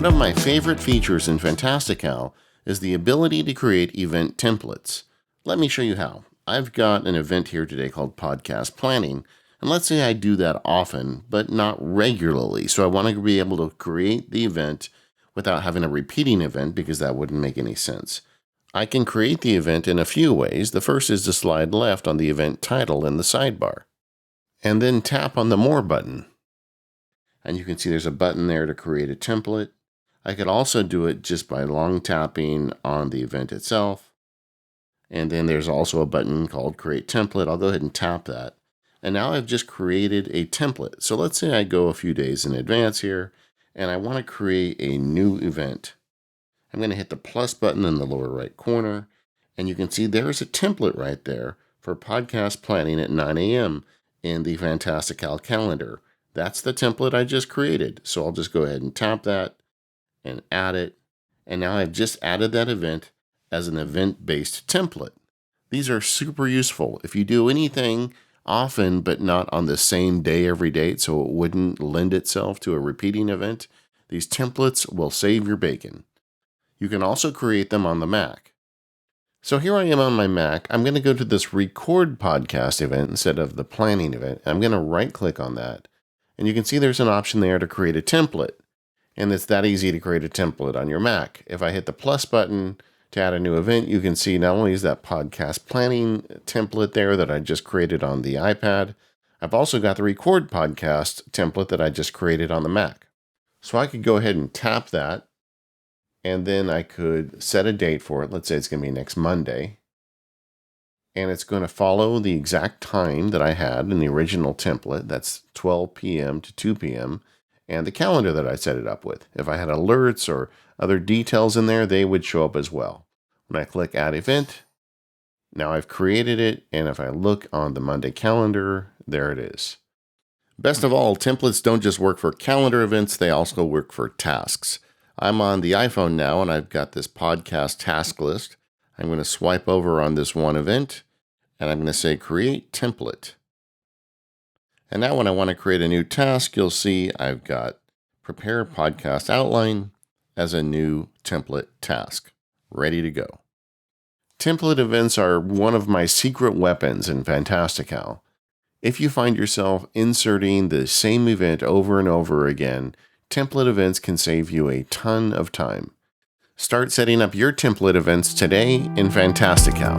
One of my favorite features in Fantastical is the ability to create event templates. Let me show you how. I've got an event here today called Podcast Planning, and let's say I do that often, but not regularly. So I want to be able to create the event without having a repeating event because that wouldn't make any sense. I can create the event in a few ways. The first is to slide left on the event title in the sidebar, and then tap on the More button. And you can see there's a button there to create a template. I could also do it just by long tapping on the event itself. And then there's also a button called Create Template. I'll go ahead and tap that. And now I've just created a template. So let's say I go a few days in advance here, and I want to create a new event. I'm going to hit the plus button in the lower right corner, and you can see there's a template right there for podcast planning at 9 a.m. in the Fantastical calendar. That's the template I just created. So I'll just go ahead and tap that and add it. And now I've just added that event as an event-based template. These are super useful if you do anything often but not on the same day every day, so it wouldn't lend itself to a repeating event. These templates will save your bacon. You can also create them on the Mac. So here I am on my Mac. I'm going to go to this record podcast event instead of the planning event. I'm going to right-click on that. And you can see there's an option there to create a template. And it's that easy to create a template on your Mac. If I hit the plus button to add a new event, you can see not only is that podcast planning template there that I just created on the iPad, I've also got the record podcast template that I just created on the Mac. So I could go ahead and tap that, and then I could set a date for it. Let's say it's going to be next Monday. And it's going to follow the exact time that I had in the original template. That's 12 p.m. to 2 p.m. and the calendar that I set it up with. If I had alerts or other details in there, they would show up as well. When I click Add Event, now I've created it, and if I look on the Monday calendar, there it is. Best of all, templates don't just work for calendar events, they also work for tasks. I'm on the iPhone now, and I've got this podcast task list. I'm going to swipe over on this one event, and I'm going to say Create Template. And now when I want to create a new task, you'll see I've got Prepare Podcast Outline as a new template task, ready to go. Template events are one of my secret weapons in Fantastical. If you find yourself inserting the same event over and over again, template events can save you a ton of time. Start setting up your template events today in Fantastical.